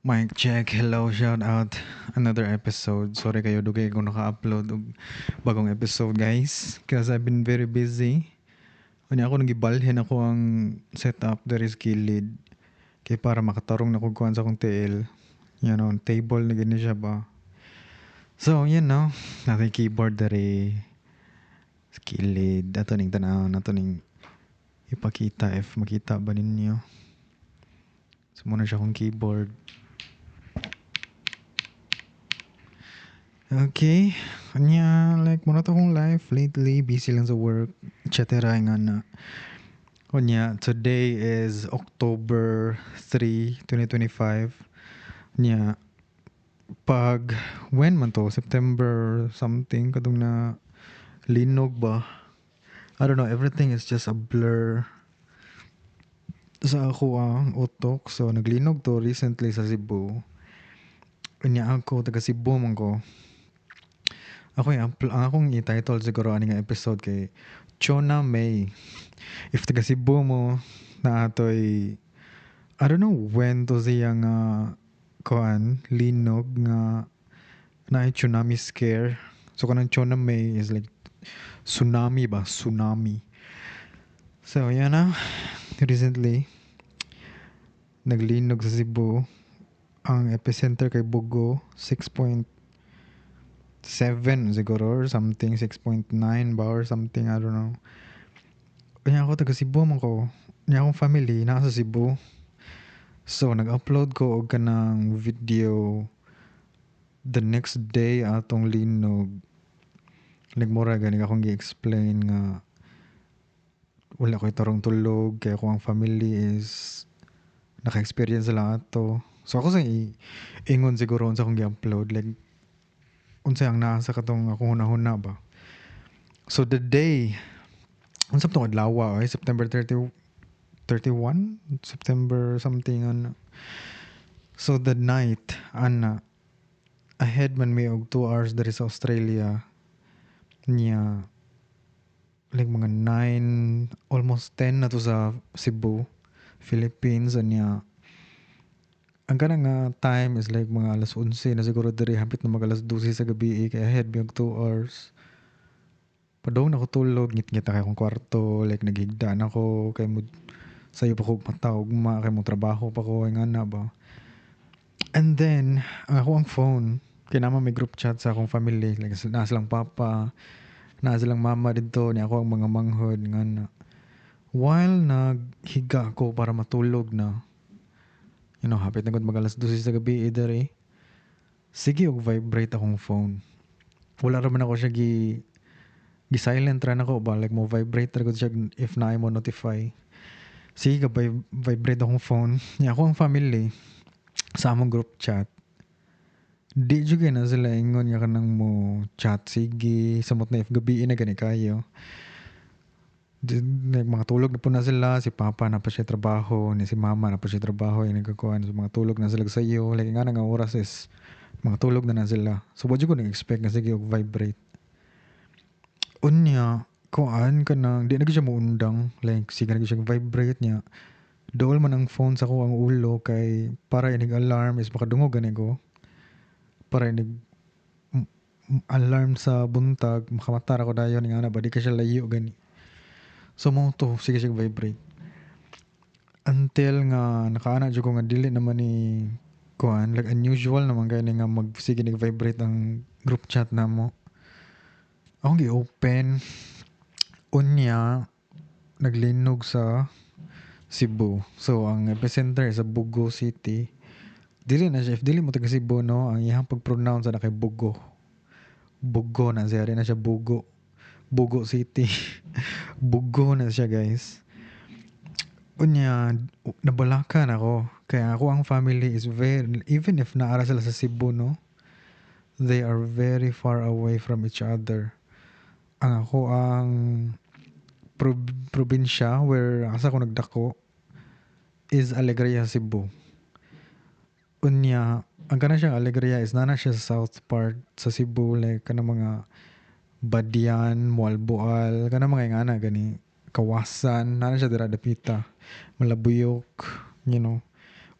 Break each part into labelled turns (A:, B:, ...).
A: Mic check, hello, shout out. Another episode. Sorry kayo, dugay ko naka-upload og bagong episode, guys. Because I've been very busy. Kanya ako nagibalhin ako ang setup there is gilid. Kay para makatarong na kung kuhan sa akong TL. Table na gani siya ba. So, natin keyboard dari gilid. Ato ning tanaw, ato ning ipakita if makita ba ninyo. So, muna siya akong keyboard. Okay. Kanya, like, muna to akong life lately. Busy lang sa work. Etc. Nga na. Kanya, today is October 3, 2025. Kanya, when man to? September something. Katong na linog ba? I don't know. Everything is just a blur sa ako ang utok. So, naglinog to recently sa Cebu. Kanya ako, taga Cebu man ko. Ako ang akong i-title siguro ani nga episode kay Chona May. If taga Cebu mo na atoy I don't know when to siya nga kuan linog nga na tsunami scare. So kanang Chona May is like tsunami ba? Tsunami. So yan na. Recently naglinog sa Cebu. Ang epicenter kay Bugo 6.7 siguro or something 6.9 ba or something I don't know. Kanya ako taga Cebu man ko. Kanya akong family nasa Cebu. So nag-upload ko og kanang video the next day atong linog. Nagmura gani akong gi-explain nga wala ko'y tarong tulog kaya ako ang family is naka-experience lang ato. So ako sa ingon siguro unsa akong gi-upload like unsa ang naa sa katong akong hunahuna ba. So the day unsa tong adlaw ay September 30 31 September something on. So the night ana ahead man may og 2 hours dari sa Australia niya like mga 9 almost 10 na to sa Cebu Philippines niya ang kanang nga time is like mga alas 11 na siguro diri hapit na mag alas 12 sa gabi kaya ahead may og 2 hours. Padong na ko tulog, ngit-ngit na akong kwarto, like naghigdaan ako, kay mo sayo pa ko matawag kay mo trabaho pa ko, nga na ba. And then, ang ako ang phone, kaya naman may group chat sa akong family, like na silang papa, na silang mama dito, ni ako ang mga manghod, nga na. While naghiga ako para matulog na, hapit na gud mag alas 12 sa gabi, dere, sige og vibrate akong phone. Wala raman ako siya gi-silent ra nako ba like mo vibrate ra gud siya if na mo notify. Sige vibrate akong phone. Nya ako ang family sa among group chat. Di jud na sila ingon nga kanang mo chat sige samot na if gabi na gani kayo. Like, mga tulog na po na sila, si papa na pa siya trabaho, ni si mama na pa siya trabaho, yung nagkakuhan, so mga tulog na sila sa iyo, like nga nga oras is mga tulog na sila. So what you ko nag-expect na sige vibrate. Unya, kuan ka nang, di na siya muundang. Like, sige na siya vibrate niya. Dool man ang phone sa ko ang ulo kay para inig alarm is makadungog gani ko. Para inig alarm sa buntag, makamatar ako dayon nga na ba, di ka siya layo gani. So mo to, sige siya vibrate. Until nga, nakaana dyan ko nga dili naman ni kuan, like unusual naman kaya nga sige nag-vibrate ang group chat na mo. Akong gi-open, unya, naglinog sa Cebu. So, ang epicenter sa Bugo City. Dili na siya. If dili mo taga Cebu, no? Ang iyang pag-pronounce na kay Bugo. Bugo na siya. Rin na siya Bugo. Bugo City. Bugo na siya, guys. Unya, nabalakan ako. Kaya ako ang family is very, even if naara sila sa Cebu, no? They are very far away from each other. Ang ako ang probinsya where asa ko nagdako is Alegria, Cebu. Unya, ang kana siya Alegria is nana siya sa south part sa Cebu, like kana mga Badian, Mualboal, kana mga ingana gani, Kawasan, nana siya dira dapita, Malabuyok,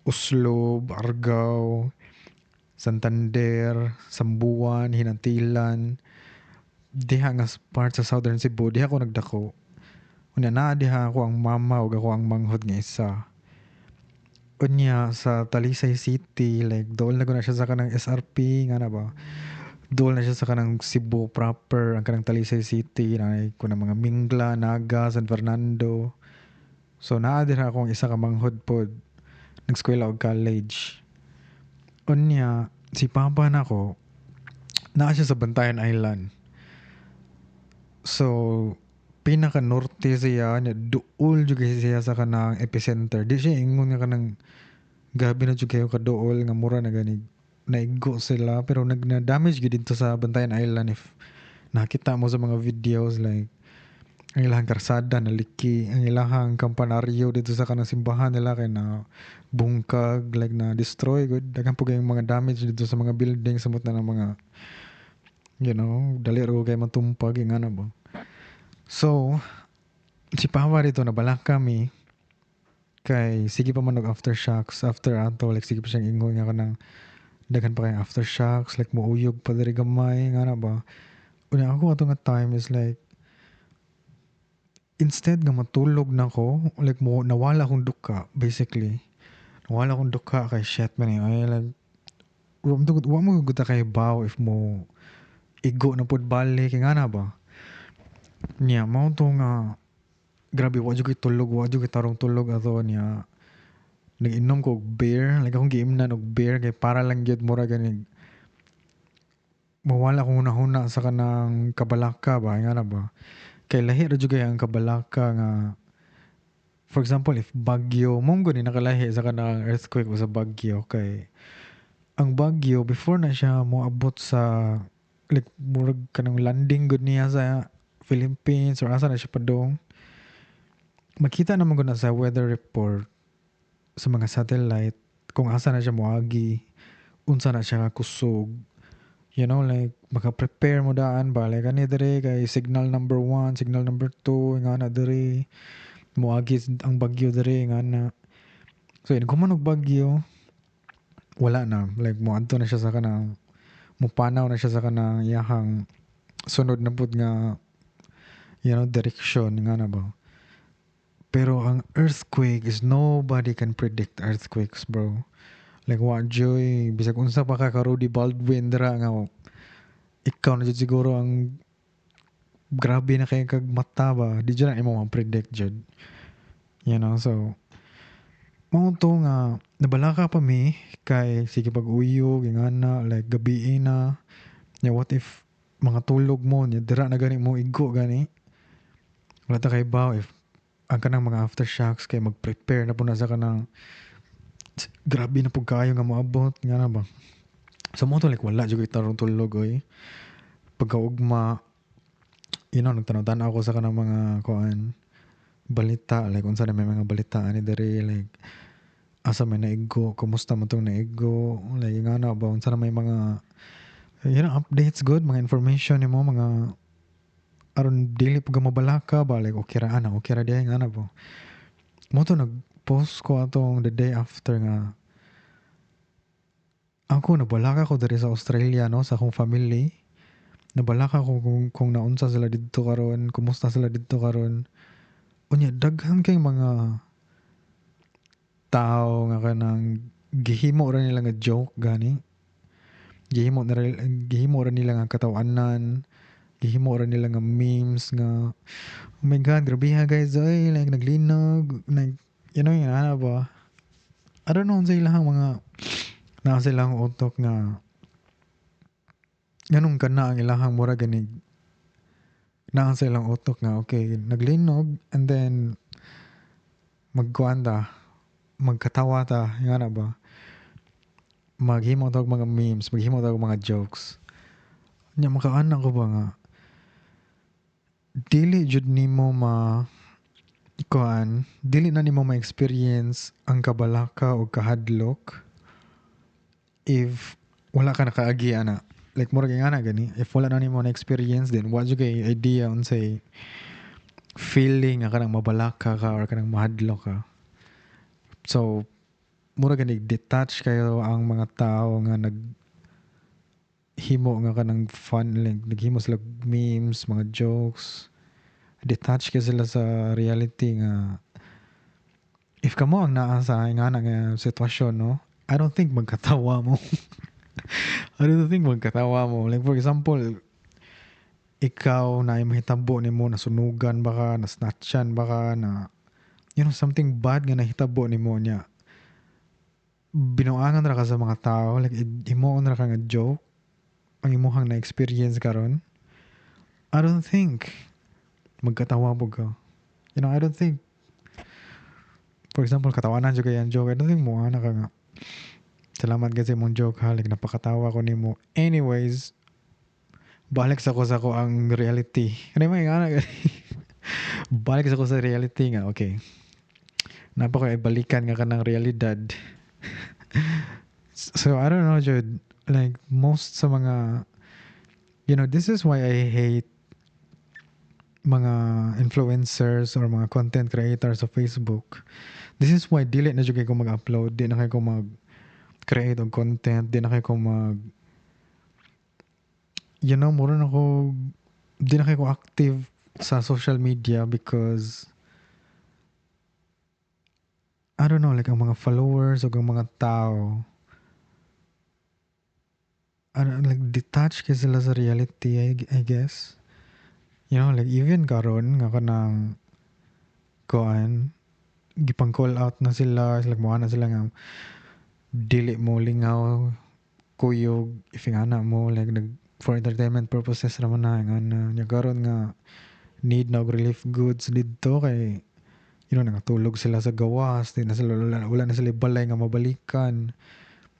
A: Uslob, Argao, Santander, Sambuan, Hinantilan, diha nga part sa Southern Cebu, diha ko nagdako. Unya na diha ako ang mama ug ako ang manghod nga isa. Unya sa Talisay City, like dool na ko na siya sa kanang SRP nga na ba. Dool na siya sa kanang Cebu proper, ang kanang Talisay City, na ko na mga Mingla, Naga, San Fernando. So naa diha akong isa ka manghod pod. Nag-eskwela og college. Unya si papa nako naa siya sa Bantayan Island. So pinaka-norte siya, nya duol jud kay siya sa kanang epicenter. Di siya ingon nga kanang gabi na jud kayo kaduol nga mura na gani naigo sila, pero nag-damage gid dito sa Bantayan Island. If nakita mo sa mga videos, like ang ilang karsada naliki, ang ilang kampanaryo dito sa kanang simbahan nila kay na bungkag, like na destroy good. Daghan po kayong mga damage dito sa mga building, samot na ng mga dali ro kay matumpag nga na ba. So si Papa dito nabalak kami kay sige pa man og aftershocks after ato, like sige pa siyang ingon nga kanang daghan pa kayong aftershocks, like muuyog pa diri gamay nga na ba. Una ako ato nga time is like instead nga matulog na ko, like mo nawala akong duka basically. Nawala akong duka kay shit man ay like wa mo gud kay baw if mo igo na pud balik kay nga na ba. Niya mao to nga grabe wa jud kay tulog, wa jud kay tarong tulog ato niya. Nag-inom ko og beer, like akong giimnan og beer kay para lang gyud mura gani mawala akong hunahuna sa kanang kabalaka ba nga na ba. Kay lahi ra jud kay ang kabalaka nga, for example if bagyo mong gani nakalahi sa kanang earthquake o sa bagyo, kay ang bagyo before na siya moabot sa like murag kanang landing gud niya sa Philippines or asa na siya padong, makita naman gud na sa weather report sa mga satellite kung asa na siya moagi, unsa na siya kusog. Like maka-prepare mo daan ba, like ani diri kay signal number 1, signal number 2 nga na diri moagi ang bagyo diri nga na. So guman og bagyo, wala na, like moadto na siya sa kanang mupanaw na siya sa kanang iyahang sunod na pud nga direction nga na ba. Pero ang earthquake is nobody can predict earthquakes, bro. Like wa joy bisag unsa pa ka Rudy Baldwin dira nga ikaw na jud siguro ang grabe na kay kag mata ba, di jud na imo ma-predict jud. So mao to nga nabalaka pa mi kay sige pag-uyog nga na, like gabi na. What if mga tulog mo nya dira na gani mo igo gani. Wala ta kay baw if ang kanang mga aftershocks kay mag-prepare na po na sa kanang grabe na pud kayo nga moabot nga na ba. So mo to like wala jud tarong tulog oy. Pagkaugma nagtanaw-tanaw ako sa kanang mga kuan balita, like unsa na may mga balita ani diri, like asa may naigo, kumusta man tong naigo, like nga na ba unsa na may mga updates good, mga information nimo mga aron dili pud mabalaka ba, like okay ra diay nga na ba. Mo to nag-post ko atong the day after nga ako nabalaka ko diri sa Australia sa akong family. Nabalaka ko kung naunsa sila didto karon, kumusta sila didto karon. Unya daghan kay mga tao nga kanang gihimo ra nila nga joke gani. Gihimo ra nila nga katawanan, gihimo ra nila nga memes nga oh my god, grabe ha guys, oy, like naglinog, like yung ano ba. I don't know sa ilang mga na silang utok nga ganun ka na ang ilahang mura ganig na sa ilang utok nga okay naglinog and then magkatawa ta nga na ba, maghimo tawag mga memes, maghimo tawag mga jokes nya makaanan ko ba nga dili jud nimo dili na nimo ma-experience ang kabalaka o kahadlok if wala ka nakaagi ana. Like murag nga na gani, if wala na nimo na experience then wa jud kay idea unsay feeling nga kanang mabalaka ka or kanang mahadlok ka. So mura gani detach kayo ang mga tao nga naghimo nga kanang fun, like naghimo sila memes, mga jokes. Detach ka sila sa reality nga if kamo ang naa sa nga nga sitwasyon, no, I don't think magkatawa mo. I don't think magkatawa mo. Like for example, ikaw na ay mahitabo nimo na sunugan baka, na snatchan baka, na something bad nga nahitabo nimo niya. Binuangan ra ka sa mga tao, like himuon ra ka nga joke ang imuhang na experience karon. I don't think magkatawa mo ka. I don't think, for example, katawanan jud kay ang joke. I don't think mo ana ka nga. Salamat kasi mong joke ha, like napakatawa ko nimo. Anyways, balik sa ko ang reality. Ano may ana balik sa ko sa reality nga. Okay. Napa ko ibalikan nga kanang realidad. So I don't know, Jude. Like most sa mga, this is why I hate mga influencers or mga content creators sa Facebook. This is why dili na jud kay ko mag-upload, di na kay ko mag-create og content, di na kay ko mura na ko, di na kay ko active sa social media because I don't know, like ang mga followers o ang mga tao, like detached kay sila sa reality, I guess. Like even karon nga kanang kuan, gipang call out na sila, like mo na sila nga dili mo lingaw kuyog if nga na mo, like for entertainment purposes raman na nga nya karon nga need na og relief goods didto kay nakatulog sila sa gawas, di na sila wala na sila balay nga mabalikan,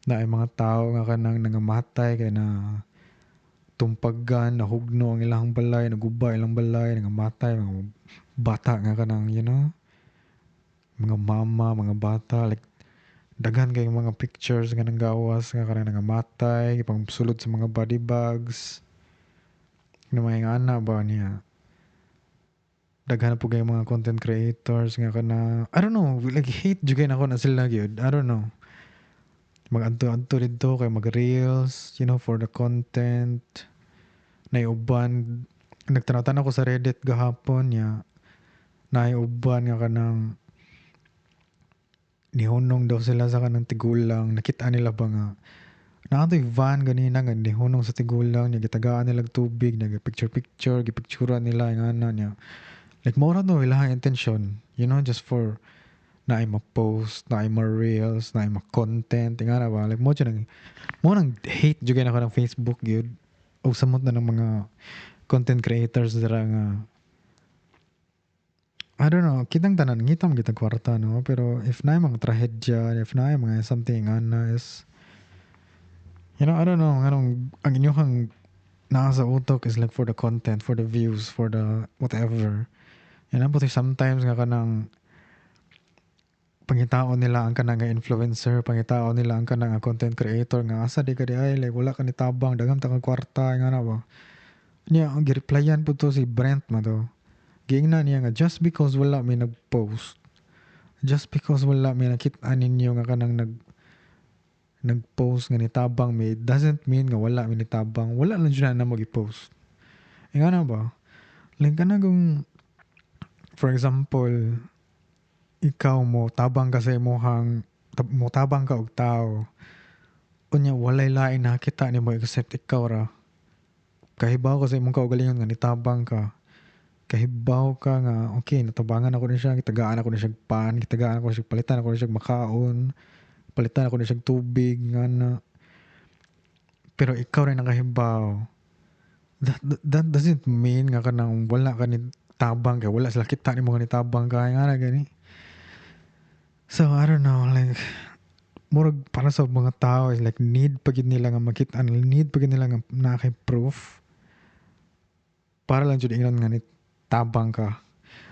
A: na ay mga tao nga kanang nangamatay kay na tumpagan, nahugno ang ilang balay, naguba ilang balay, nangamatay mga bata nga kanang mga mama, mga bata, like daghan kay mga pictures nga nang gawas nga kanang nangamatay, ipang sulod sa mga body bags. Mga ana ba niya? Daghan po kay mga content creators nga kana, I don't know, like hate jud kay nako na sila gyud. I don't know. Mag-adto dito kay mag-reels, for the content. Naiuban, nagtanaw-tanaw ko sa Reddit gahapon niya. Naiuban nga kanang nihunong daw sila sa kanang tigulang. Nakita nila ba nga nakatoy van ganina nga nihunong sa tigulang niya, gitagaan nila tubig, nag-picture-picture, gipicturean nila nga niya. Like mo ra to ilang intention, just for na ay ma-post, na ay ma-reels, na ay ma-content, nga na ba? Like mo nang hate jud na ko ng Facebook gyud. O samot na ng mga content creators dira nga I don't know, kitang tanan ngitam kita kwarta, no, pero if na mga trahedya, if na mga something is I don't know, ang inyong nasa utok is like for the content, for the views, for the whatever. But sometimes nga kanang pangitaon nila ang kanang influencer, pangitaon nila ang kanang content creator nga asa di ka di ay, like wala ka ni tabang, daghang ta ka kwarta, nga na ba? Niya, ang gireplyan po to si Brent ma to. Giingnan niya nga, just because wala may nag-post, just because wala may nakita ninyo nga kanang nag-post nga nitabang may, doesn't mean nga wala may nitabang. Wala lang dyan na mag-post. Nga na ba? Like kanang for example, ikaw mo tabang ka sa imuhang mo tabang ka og tao. Unya walay lain nakita nimo except ikaw ra. Kahibaw ka sa imong kaugalingon nga nitabang ka. Kahibaw ka nga okay, natabangan ako ni siya, gitagaan ako ni siya pan, gitagaan ako siya, palitan ako ni siya makaon, palitan ako ni siya tubig nga na. Pero ikaw rin nakahibaw. That doesn't mean nga kanang wala ka ni tabang ka, wala sila kita nimo nga ni tabang ka nga na gani. So I don't know, like murag para sa mga tao is like need pa gid nila nga makita, need pa gid nila nga nakay proof para lang jud ingon nga ni tabang ka.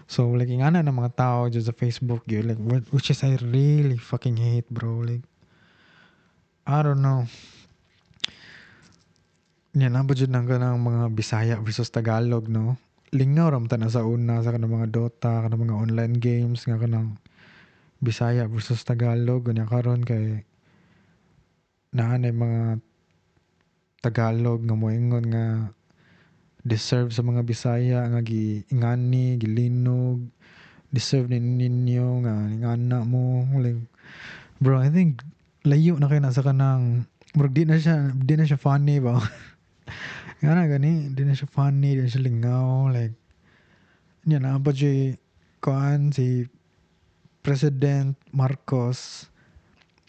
A: So like ingana ng mga tao dyan sa Facebook yun, like which is I really fucking hate, bro. Like I don't know. Yan na ba dyan ng kanang mga Bisaya versus Tagalog, no? Lingaw ram ta na sa una sa kanang mga Dota, kanang mga online games nga kanang Bisaya versus Tagalog unya karon kay naa na mga Tagalog nga moingon nga deserve sa mga Bisaya nga giingani, gilinog, deserve ni ninyo nga ingana mo. Like, bro, I think layo na kayo nasa kanang bro, di na siya funny ba? Nga na gani, di na siya funny, di na siya lingaw. Like, yan na ba siya kuan si President Marcos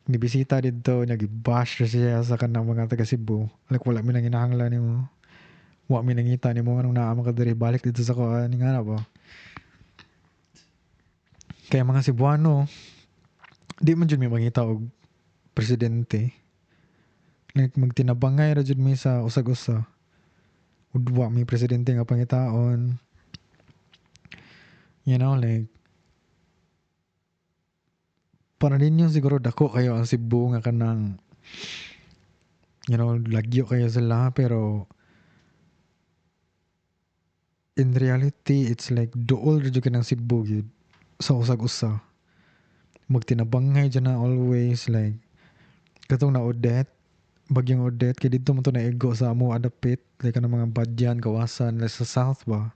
A: nibisita dito, nag-bash na siya sa kanang mga taga Cebu. Like, wala mi nang inahanglan ni mo. Wa mi nangita ni mo anong naamang kadiri balik dito sa kuan. Nga na ba? Kaya mga Cebuano, di man dyan may mangita og presidente. Like, magtinabangay ra dyan mi sa usag-usa. Udwa may presidente nga pangitaon. You know, like, para ninyo siguro dako kayo ang Cebu nga kanang you know, lagyo kayo sila pero in reality it's like duol ra jud ka ng Cebu yun sa usag-usa. Magtinabangay dyan na always like katong na Odette, bagyong Odette kay dito mo to naigo sa amo adapit like kanang mga Badyan, Kawasan like sa South ba.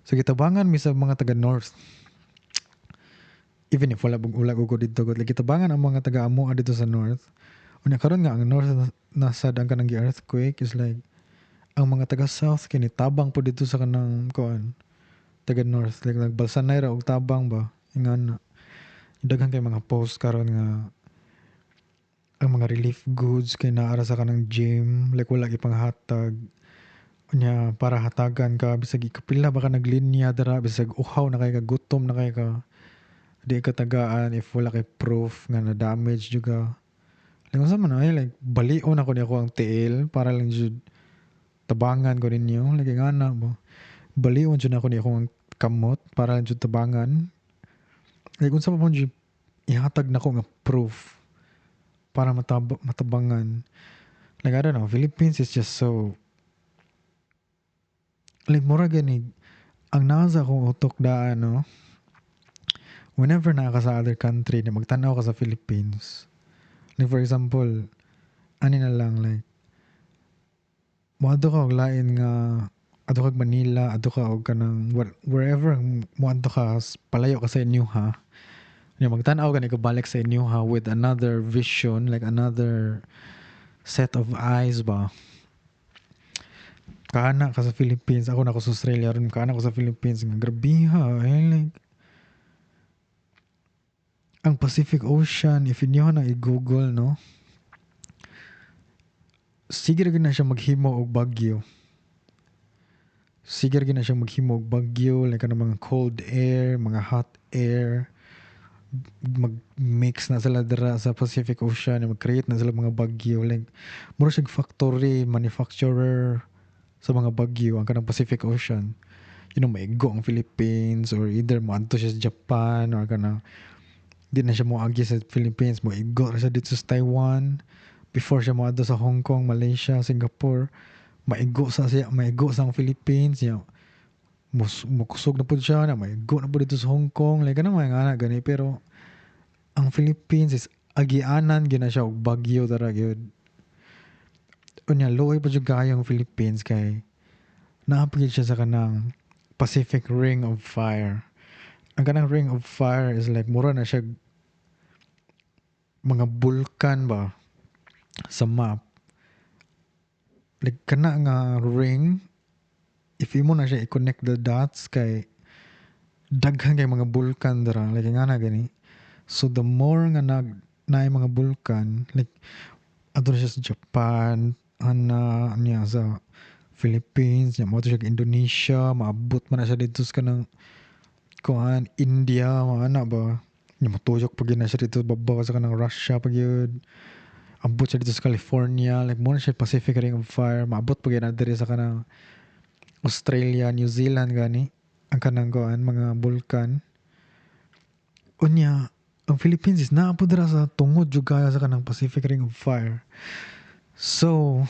A: So gitabangan mi sa mga taga North. Even if wala ko dito like gitabangan ang mga taga amo dito sa North. Unya karon nga ang North nasad ang kanang earthquake is like ang mga taga South kini tabang po dito sa kanang kuan taga North like nagbalsanay ra og tabang ba ingan daghan kay mga post karon nga ang mga relief goods kay naara sa kanang gym like wala ipanghatag unya para hatagan ka bisag ikapila baka naglinya dara bisag uhaw na kay ka gutom na kay ka di ka tagaan if wala kay proof nga na damage juga like unsa man ay like balion ako ni ako ang tiil para lang jud tabangan ko ninyo lagi nga na mo balion jud ako ni akong kamot para lang jud tabangan like unsa pa mo jud ihatag na ko nga proof para matabangan like I don't know Philippines is just so like mura gani ang nasa akong utok daan no whenever na ka sa other country na magtanaw ka sa Philippines like for example ani na lang like moadto ka og lain nga adto kag Manila adto ka og kanang wherever moadto ka palayo ka sa inyo ha nya magtan-aw gani ka balik sa inyo ha with another vision like another set of eyes ba kana ka sa Philippines ako na ko sa Australia ron kana ko sa Philippines nga grabe ha like ang Pacific Ocean if inyo na i-google no sige ra na siya maghimo og bagyo sige ra na siya maghimo og bagyo like kanang mga cold air mga hot air mag-mix na sila dira sa Pacific Ocean mag-create na sila mga bagyo like mura siya factory manufacturer sa mga bagyo ang kanang Pacific Ocean you know maigo ang Philippines or either maadto siya sa Japan or kanang di na siya moagi sa Philippines maigo ra siya dito sa Taiwan before siya moadto sa Hong Kong, Malaysia, Singapore maigo sa ang Philippines you know, mukusog na po siya na maigo na po dito sa Hong Kong like ganun mga anak gani pero ang Philippines is agianan gina siya og bagyo tara gyud unya luoy pa jud kayo ang Philippines kay naapagid siya sa kanang Pacific Ring of Fire ang kanang Ring of Fire is like mura na siya mga bulkan ba sa map like kana nga ring if imo na siya i-connect the dots kay daghan kay mga bulkan dara like nga na gani so the more nga naay mga bulkan like adto na siya sa Japan ana niya sa Philippines nya mo siya sa Indonesia maabot man na siya dito sa kanang kuan India ana ba nya matuyok pag na siya dito baba sa kanang Russia pag yun abot siya dito sa California like mo na siya Pacific Ring of Fire maabot pag na diri sa kanang Australia, New Zealand gani ang kanang kuan mga bulkan unya ang Philippines is naapod dira sa tungod jud kaya sa kanang Pacific Ring of Fire so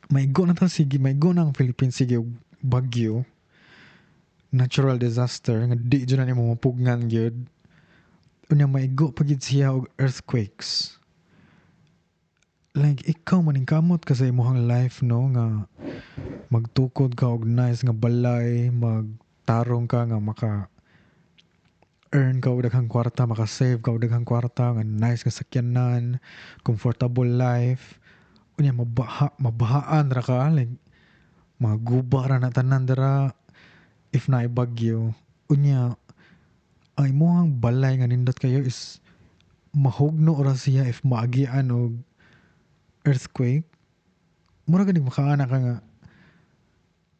A: maigo na ang Philippines sige og bagyo natural disaster nga di jud na nimo mapugngan gyud Unya maigo pagid siya og earthquakes. Like ikaw maning kamot ka sa imong life no nga magtukod ka og nice nga balay, magtarong ka nga maka earn ka og daghang kwarta, maka-save ka og daghang kwarta nga nice nga sakyanan, comfortable life. Unya mabahaan ra ka like mga guba ra na tanan dira if na bagyo. Unya ang imong balay nga nindot kayo is mahugno ra siya if maagian og earthquake. Mura gani makaana ka nga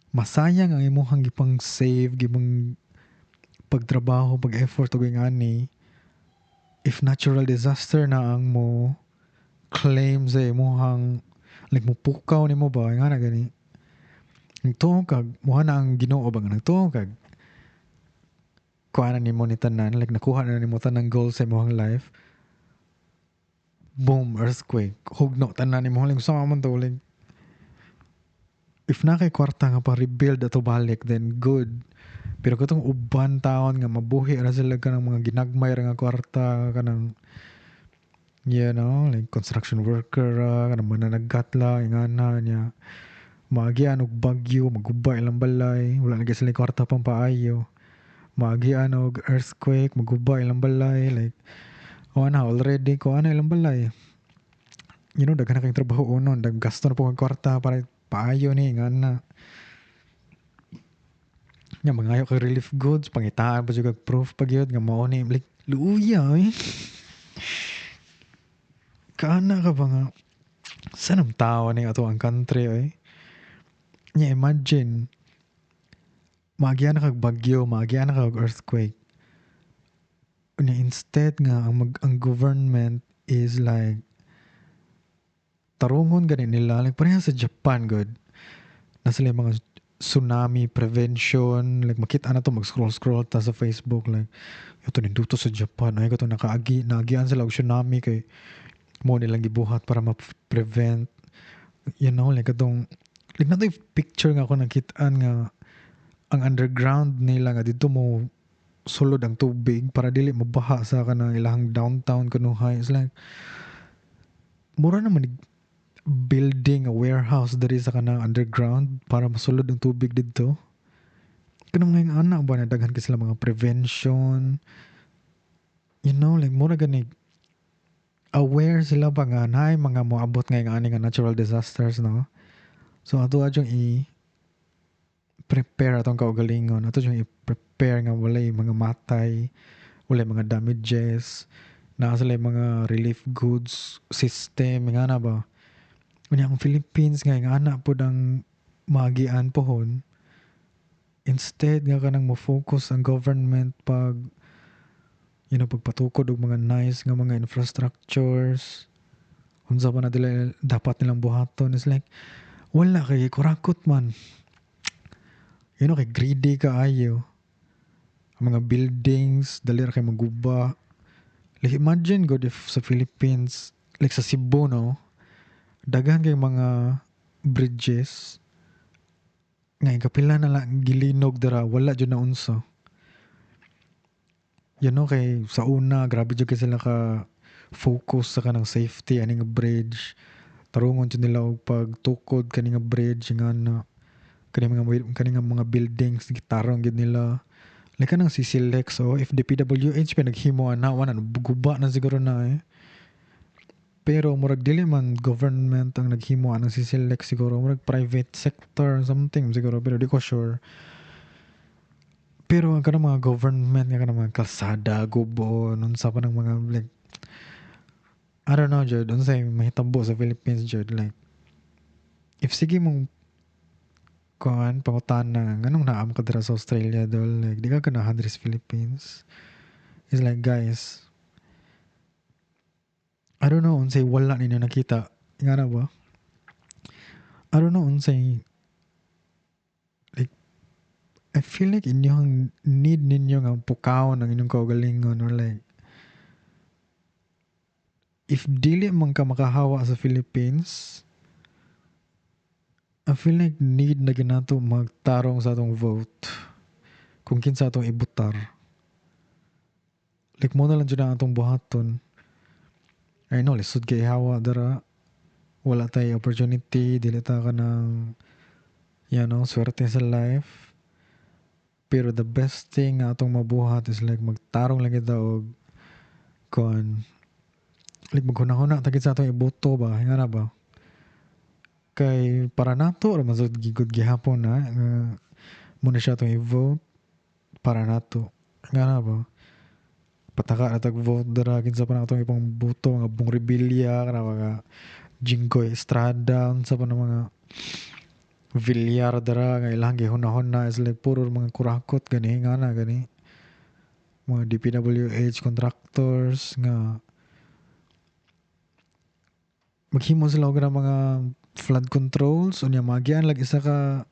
A: masayang ang imong gipang save, gipang pagtrabaho, pag-effort og ingani if natural disaster na ang mo claim sa imong like mupukaw nimo ba nga na gani. Nagtuo kag moha na ang Ginoo ba nga nagtuo kag kuha na nimo ni tanan, like nakuha na nimo tanang goal sa imong life. Boom, earthquake. Hugno tanan nimo like sa man to like if na kay kwarta nga pa rebuild ato balik then good. Pero katong uban taon nga mabuhi ra sila kanang mga ginagmay ra nga kwarta kanang like construction worker ra kanang mananagkatla ingana niya maagian og bagyo maguba ilang balay wala na sila kwarta pang paayo maagian og earthquake maguba ilang balay like na already ko ilang balay daghan na kayong trabaho unon gasto na po ang kwarta para paayo ni ingana nga mangayo kay relief goods pangitaan pa jud kag proof pag yun nga mao ni like luya kaana ka ba nga sanang tao ni ato ang country nya imagine maagian na kag bagyo maagian na kag earthquake unya instead nga ang government is like tarungon gani nila like pareha sa Japan good na sila mga tsunami prevention like makita na to mag-scroll ta sa Facebook like ito ninduto sa Japan ay kato naagian sila og tsunami kay mo nilang gibuhat para ma-prevent like katong like nato picture nga ako nakitaan nga ang underground nila nga dito mo sulod ang tubig para dili mabaha sa kanang ilang downtown kanuhay it's like mura naman building a warehouse diri sa kanang underground para masulod ang tubig dito kanang ngayong anak ba na daghan ka sila mga prevention like mura gani aware sila ba nga na mga moabot ngayong ani nga natural disasters no so ato adyong prepare atong kaugalingon ato adyong i-prepare nga walay mga matay walay mga damages na sila mga relief goods system nga na ba unya ang Philippines nga ana pod ang maagian pohon instead nga kanang mo-focus ang government pag pagpatukod og mga nice nga mga infrastructures unsa pa na dila dapat nilang buhaton is like wala kay kurakot man kay greedy kaayo ang mga buildings dali ra kay maguba like imagine god if sa Philippines like sa Cebu no daghan kay mga bridges nga kapila na lang gilinog dara wala jud na unsa kay sa una grabe jud kay sila ka focus sa kanang safety aning bridge tarungon jud nila og pagtukod kani nga bridge nga na kani mga buildings gitarong gid nila like kanang CCLEX if the PWH pa naghimo ana wala guba na siguro na pero murag dili man government ang naghimo anang CCLEX siguro murag private sector something siguro pero di ko sure pero ang kanang mga government nga kanang mga kalsada gubo unsa pa ng mga like I don't know jud unsay mahitabo sa Philippines jud like if sige mong pangutana nganong naam ka dira sa Australia dol like di ka ganahan diri sa Philippines it's like guys I don't know unsay wala ninyo nakita nga na ba I don't know unsay like I feel like inyong need ninyo nga pukawon ang inyong kaugalingon or like if dili man ka makahawa sa Philippines I feel like need na ginato magtarong sa atong vote kung kinsa atong ibutar Like mo na lang dyan ang atong buhaton. I know, lisod kay hawa dara. Wala tay opportunity, dili ta ka ng, swerte sa life. Pero the best thing nga atong mabuhat is like magtarong lang kita og kon like maghuna-huna tagit sa atong iboto ba, nga na ba? Kay para nato ra man sad gigud gihapon na nga muna siya atong i-vote para nato. Nga na ba? Pataka na tag-vote dara kinsa pa na atong ipang boto nga Bong Revilla kana mga Jinggoy Estrada unsa pa na mga Villar dara nga ilang gihunahon is like puro mga kurakot gani nga na gani mga DPWH contractors nga maghimo sila og mga flood controls unya magian lag isa ka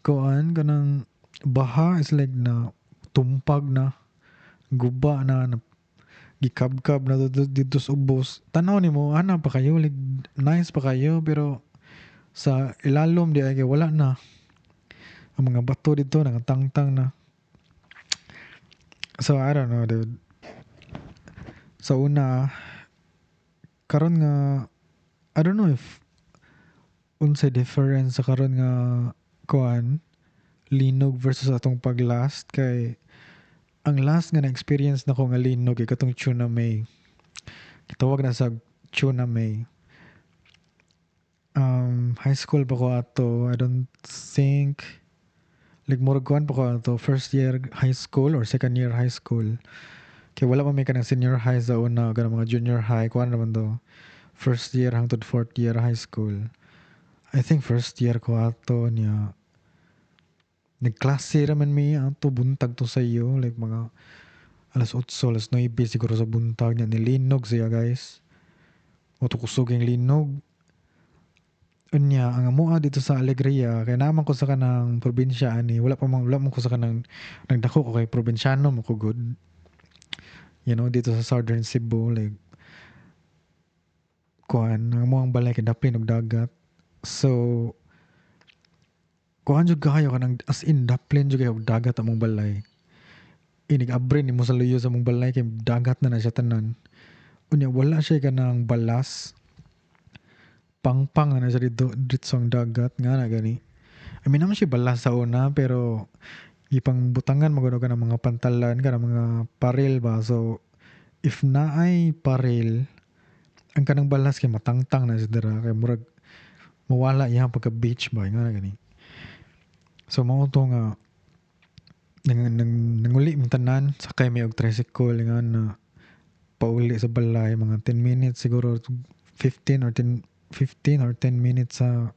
A: kuan kanang baha is like na tumpag na guba na gikabkab na dito sa ubos. Tanaw nimo ana pa kayo like nice pa kayo pero sa ilalom di ay kay wala na ang mga bato dito nangatangtang na. So I don't know dude. Sa una karon nga I don't know if unsay difference sa karon nga kuan linog versus atong paglast kay ang last nga na-experience na ko nga linog kay katong tsunami. Gitawag na sa tsunami. High school pa ko ato. I don't think like murag kuan pa ko ato first year high school or second year high school. Kay wala pa may kanang senior high sa una kanang mga junior high kuan naman to. First year hangtod fourth year high school. I think first year ko ato niya nagklase raman mi ato buntag to sa iyo like mga alas 8, alas 9 siguro sa buntag niya nilinog siya guys. O to kusog yung linog. Unya ang amoa dito sa Alegria kay naman ko sa kanang probinsya ani wala man ko sa kanang nagdako ko kay probinsyano mo ko good. Dito sa Southern Cebu like kuan ang amoang balay kay daplin og dagat. So kuan jud kayo kanang as in daplin jud kayo og dagat among balay. Inig abrin nimo sa luyo sa among balay kay dagat na siya tanan. Unya wala siya kanang balas pangpang na siya dito sa dagat nga na gani. I mean naman siya balas sa una pero ipang butangan magano ka ng mga pantalan ka ng mga paril ba. So if naay paril ang kanang balas kay matangtang na siya dira kay murag mawala iya pagka beach ba nga na gani. So mao to nga nanguli mi tanan sakay mi og tricycle nga na pauli sa balay mga 10 minutes siguro 15 or 10 minutes sa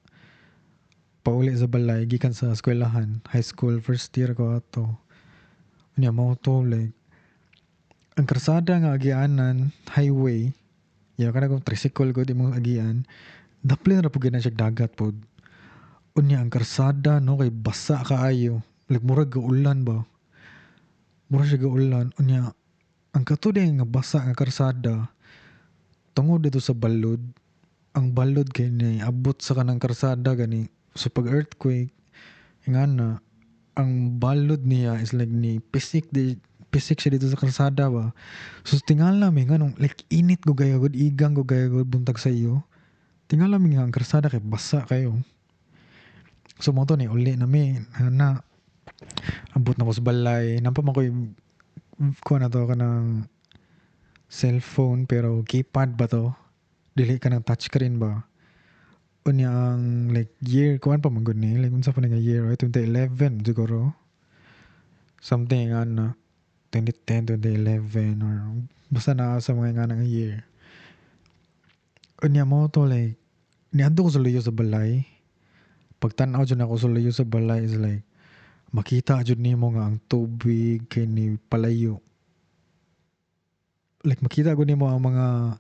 A: pauli sa balay gikan sa eskwelahan high school first year ko ato unya mao to like ang karsada nga agianan highway kana kung tricycle ko di mo agian daplin ra pud siya dagat pod unya ang karsada no kay basa kaayo like murag gaulan ba murag siya gaulan unya ang katude nga basa nga karsada tungod dito sa balod ang balod kay ni abot sa kanang karsada gani so pag earthquake nga na ang balod niya is like ni pisik siya dito sa karsada ba so tingala mi nga nung like init go gayagod igang go gayagod buntag sa iyo tingala mi nga ang karsada kay basa kayo so mo to ni uli na mi na abot na ko sa balay nampa man ko kuha na to ka ng cellphone pero keypad ba to dili ka ng touchscreen ba unya ang like year kuan pa man gud ni like unsa pa nga year right 2011 siguro something nga na 2010 2011 or basta na sa mga nga nga year unya mo to like niadto ko sa luyo sa balay pagtan-aw jud ako sa luyo sa balay is like makita jud nimo nga ang tubig kay ni palayo like makita gud nimo ang mga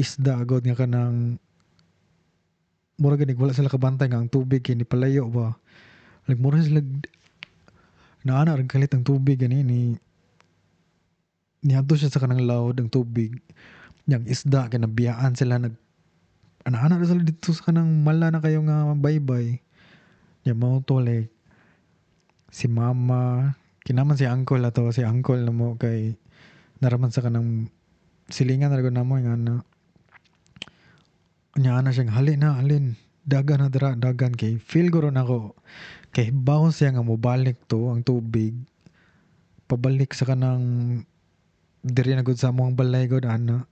A: isda agad nga kanang mura ganig wala sila kabantay nga ang tubig kay ni palayo ba like mura sila naana rin kalit ang tubig gani niadto siya sa kanang loud ang tubig yang isda kay nabiyaan sila ana ra sila dito sa kanang mala na kayo nga baybay ya mao to like si mama kinaman si uncle ato si uncle na mo kay naraman sa kanang silingan na na mo nga na nya na siyang hali na alin dagan na dira dagan kay feel ko ron ako kay bawo siya nga mobalik to ang tubig pabalik sa kanang diri na gud sa among balay gud ana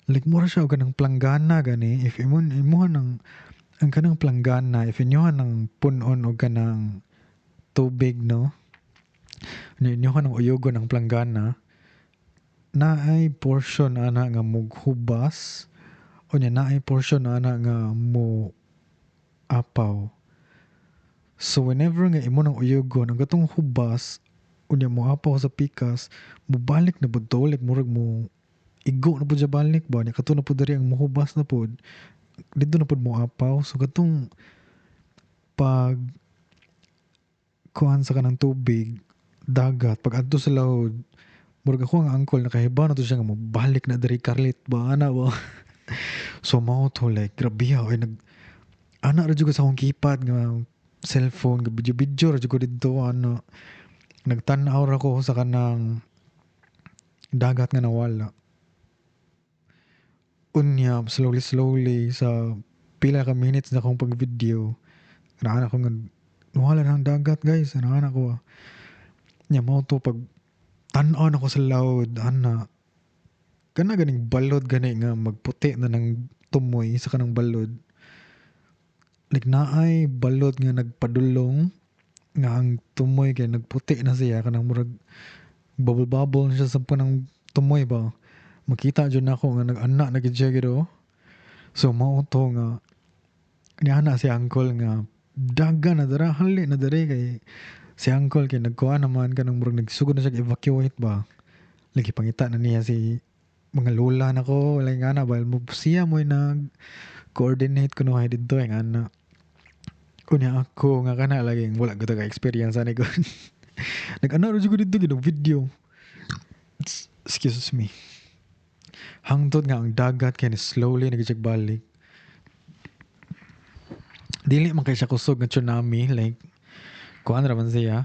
A: like mura siya og kanang planggana gani if imuha ng ang kanang planggana if inyohan ng punon og kanang tubig no inyohan ng uyugon ng planggana na ay portion ana nga mughubas o nya na ay portion ana nga mo apaw. So whenever nga imo ng uyugon ang gatong hubas unya mo apaw sa pikas, mubalik na pud to like murag mo igo na pud siya balik ba nya kato na pud diri ang mohubas na pud dito na pud mo apaw so katong pag kuhan sa kanang tubig dagat pag adto sa lawod murag ako ang uncle nakahibaw na to siya nga mobalik na diri karlit ba ana ba so mao to like grabe ay nag ana ra jud ko sa akong keypad nga cellphone nga video ra jud ko didto ano nagtan-aw ra ko sa kanang dagat nga nawala unya slowly sa pila ka minutes na akong pag-video naan ako nga nawala na ang dagat guys naan ako nya mao to pag tan-aw na ko sa loud ana kana ganing balod gani nga magputi na ng tumoy sa kanang balod like naay balod nga nagpadulong nga ang tumoy kay nagputi na siya kanang murag bubble na siya sa panang tumoy ba makita jud nako nga nag-ana na gid siya gid oh. So mao to nga niya na si uncle nga daga na dara hali na diri kay si uncle kay nagkuha naman kanang murag nagsugod na siya evacuate ba lagi pangita na niya si mga lola na ko wala nga na ba mo siya mo nag coordinate kuno hay didto nga na kunya ako nga kana laging wala ko ka experience ani ko nag-ano ra jud ko didto gid video excuse me hangtod nga ang dagat kay ni slowly nagjig balik dili man kay siya kusog nga tsunami like kuan ra man siya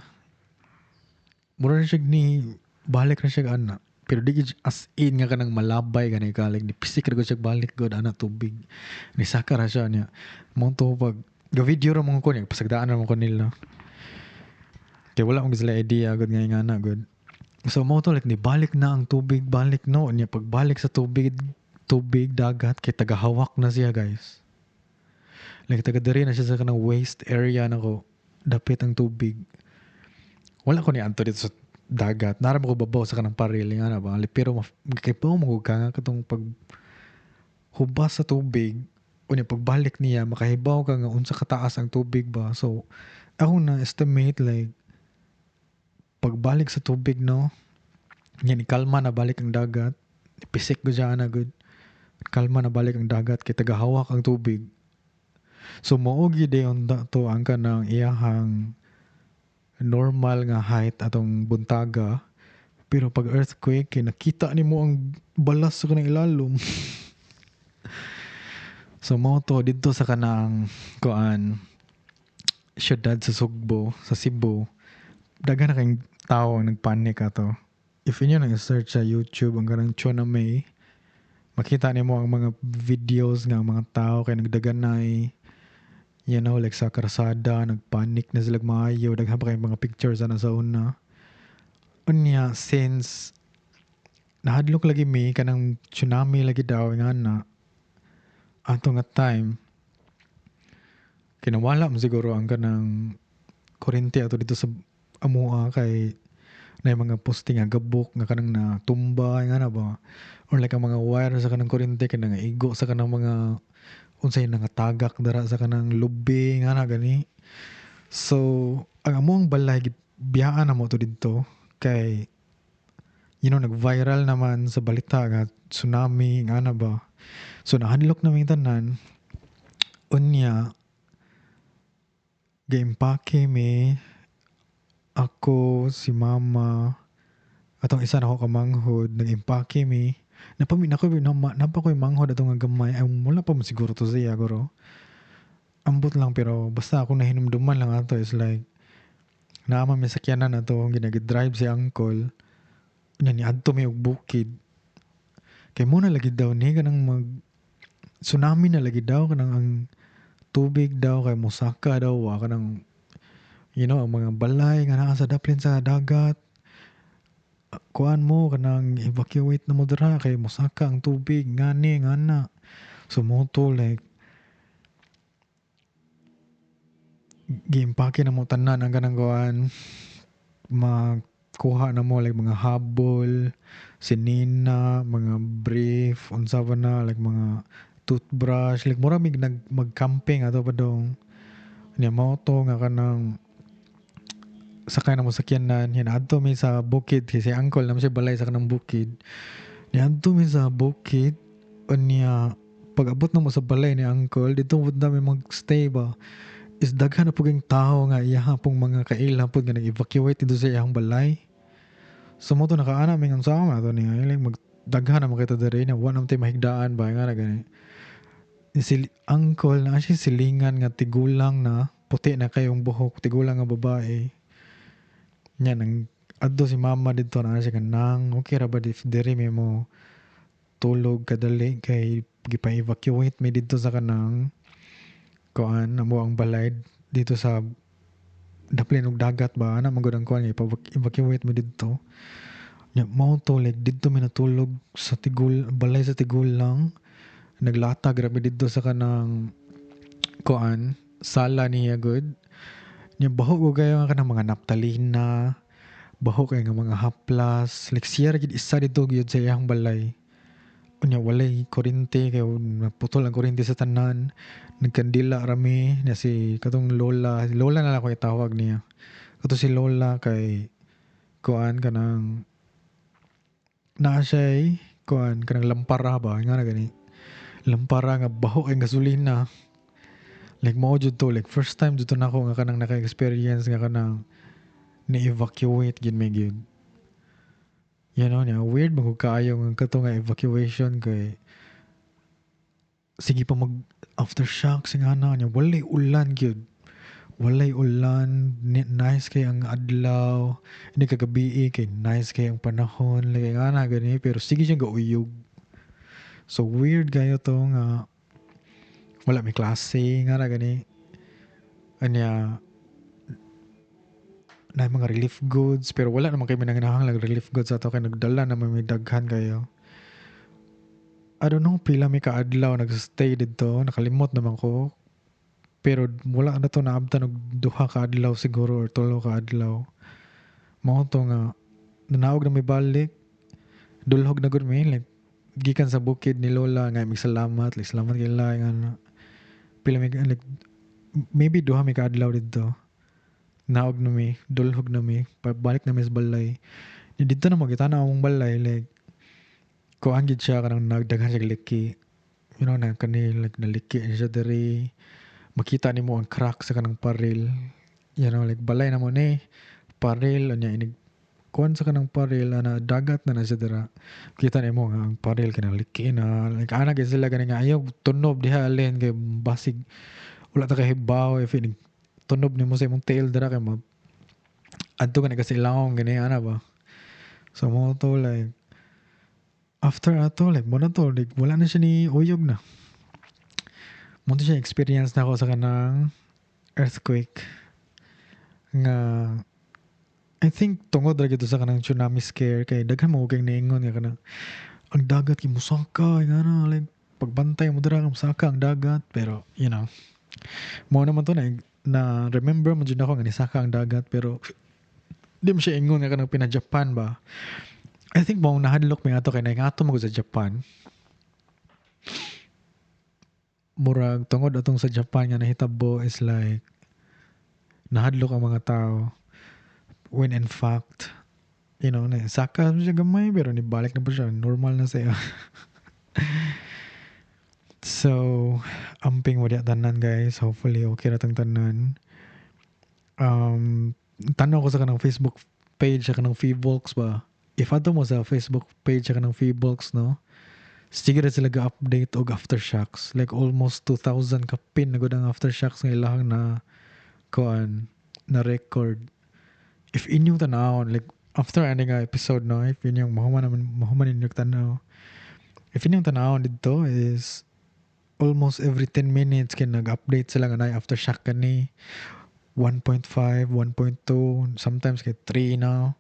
A: mura na siya ni balik na siya ana pero di gid as in nga kanang malabay ganay ka like ni pisik ra gud siya balik gud ana tubig ni saka ra siya niya mo to pag ga video ra mo ko niya pasagdaan ra mo ko nila kay wala akong sila idea gud nga na gud so mo to like ni balik na ang tubig balik no niya pagbalik sa tubig dagat kay tagahawak na siya guys like taga diri na siya sa kanang waste area nako dapit ang tubig wala ko ni anto dito sa dagat nara ko babaw sa kanang paril nga na ba pero kay pa mo ka nga katong pag hubas sa tubig unya pagbalik niya makahibaw ka nga unsa kataas ang tubig ba so ako na estimate like pagbalik sa tubig no yan kalma na balik ang dagat pisik ko dyan na good kalma na balik ang dagat kay tagahawak ang tubig so moogi dayon to ang kanang iyahang normal nga height atong buntaga pero pag earthquake kay nakita nimo ang balas sa kanang ilalom so mo to didto sa kanang kuan syudad sa Sugbo sa Cebu daghan na kayong tao ang nagpanik ato if inyo nang search sa YouTube ang kanang tsunami makita nimo ang mga videos nga ang mga tao kay nagdaganay you know like sa karsada nagpanik na sila maayo daghan pa kay mga pictures ana sa una unya since nahadlok lagi mi kanang tsunami lagi daw nga na ato nga time kinawala mo siguro ang kanang kurente ato dito sa amua kay na mga posting nga gabok nga kanang na tumba nga na ba or like ang mga wire sa kanang kurente kanang igo sa kanang mga unsay nangatagak dara sa kanang lubi nga na gani so ang among balay biyaan na mo to didto kay you know nag-viral naman sa balita nga tsunami nga na ba so nahadlok na tanan unya gaimpake mi ako si mama atong isa na ako kamanghod nag-impake mi napamina ko napa ko manghod atong nga gamay ay wala pa mo siguro to siya guro ambot lang pero basta ako nahinumduman lang ato is like naama may sakyanan na to ginag-drive si uncle Nya ni adto may og bukid. Kay mo na lagi daw ni kanang mag tsunami na lagi daw kanang ang tubig daw kay mosaka daw wa kanang ang mga balay nga naa sa daplin sa dagat kuan mo kanang evacuate na mo dira kay mosaka ang tubig ngani ngana sumoto like giimpake na mo tanan ang kanang kuan makuha na mo like mga habol, sinina, mga brief, unsa pa na like mga toothbrush, like mura mig mag-camping ato pa dong. Nya mao to nga kanang sakay na mo sakyanan, yan adto mi sa bukid kasi uncle naman siya balay sa kanang bukid. Nya adto mi sa bukid unya pag-abot na mo sa balay ni uncle dito mo mi magstay ba is daghan na puging tao nga iya pong mga kaila pud nga nag-evacuate dito sa iyang balay. So mo to nakaana mi ang sama to niya like magdaghan na makita diri na wa naman tay mahigdaan ba nga na gani. Si uncle na siya silingan nga tigulang na puti na kayong buhok tigulang nga babae. Nya nang adto si mama dito na siya kanang okay ra ba diri mi mo tulog kadali kay gipa-evacuate mi dito sa kanang kuan amo ang balay dito sa daplin og dagat ba ana magud ang kuan nga evacuate mo dito nya mao to like dito mi natulog sa tigul balay sa tigul lang naglatag grabe dito sa kanang kuan sala niya good nya baho ko kayo nga kanang mga naptalina baho kay nga mga haplas like siya ra gid isa dito gyud sa iyang balay unya walay kuryente kay naputol ang kuryente sa tanan nagkandila rami na si katong lola na lang ko itawag niya kato si lola kay kuan kanang naa siya kuan kanang lampara ba nga na gani lampara nga baho kay gasolina like mao jud to like first time jud to nako nga kanang naka-experience nga kanang ni-evacuate gid may gid niya weird magud kaayo nga kato nga evacuation kay sige pa mag aftershock sing ana niya walay ulan nice kay ang adlaw hindi kagabi kay nice kay ang panahon like ana gani pero sige siya gauyog so weird kayo to nga wala may klase nga na gani anya na mga relief goods pero wala naman kay minanginahanglang relief goods ato kay nagdala naman may daghan kayo I don't know pila may kaadlaw nagstay dito nakalimot naman ko pero wala na to naabtan og duha ka adlaw siguro or tulo ka adlaw mao to nga nanaog na may balik dulhog na gud mi like gikan sa bukid ni lola nga salamat like salamat kay la nga pila may like maybe duha may kaadlaw dito naog na mi dulhog na mi pabalik na mi sa balay dito na magitana among balay like kuan gid siya kanang nagdaghan siya liki na kani like naliki siya diri makita nimo ang crack sa kanang paril like balay na mo ni paril anya inig kuan sa kanang paril ana dagat na siya dira kita nimo nga ang paril kanang liki na like ana gid sila gani nga ayaw tunob diha alin kay basig wala ta kahibaw if inig tunob nimo sa imong tail dira kay adto ka na kasi ilawom gani ana ba so mo to like after ato like mo na to like wala na siya ni uyog na mo to siya experience na ako sa kanang earthquake nga I think tungod ra gid sa kanang tsunami scare kay daghan mo kay niingon nga kanang ang dagat kay musaka nga na like pagbantay mo dira musaka ang dagat pero mo naman to na remember mo jud ako nga nisaka ang dagat pero di mo siya ingon nga kanang pina-Japan ba I think mo nahadlok mi ato kay naingato mo sa Japan murag tungod atong sa Japan nga nahitabo is like nahadlok ang mga tao when in fact saka siya gamay pero nibalik na po siya normal na siya so amping wala tanan guys hopefully okay na tang tanan tanaw ko sa kanang Facebook page sa kanang Feebolks ba if ato mo sa Facebook page sa kanang Feebolks no sige na sila ga-update og aftershocks like almost 2,000 kapin na gud ang aftershocks nga ilang na kuan na record if inyong tanawon like after ani nga episode no, if yun yung mahuman yung tanaw. If yun yung tanaw dito is almost every 10 minutes kin nag-update sila nga na aftershock kani 1.5, 1.2, sometimes kay 3 na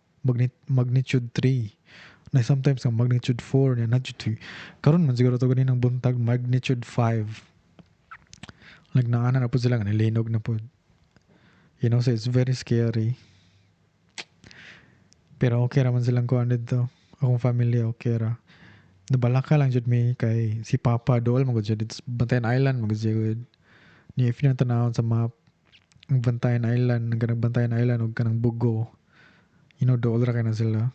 A: magnitude 3. Na sometimes nga magnitude 4 na jud karon man siguro to ganin ng buntag magnitude 5. Nagnaana na po sila nga nilinog na po. You know, so it's very scary. Pero okay raman silang kuan dito. Akong family okay ra. Nabalaka lang jud mi kay si Papa dool magud jud dito sa Bantayan Island magud jud. Ni if yung tanawon sa map ang Bantayan Island, ang kanang Bantayan Island ug kanang Bugo. You know, dool ra kay na sila.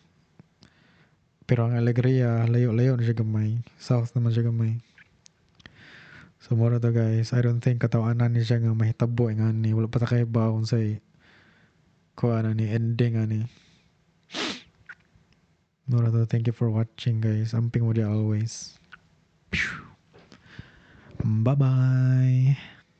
A: Pero ang Alegria, layo-layo na siya gamay. South naman siya gamay. So, mura to guys. I don't think katawanan ni siya nga mahitabo nga ni. Wala pa ta kayo ba kung say kuha na ni ending nga ni. Mura to. Thank you for watching guys. Amping mo dia always. Bye-bye.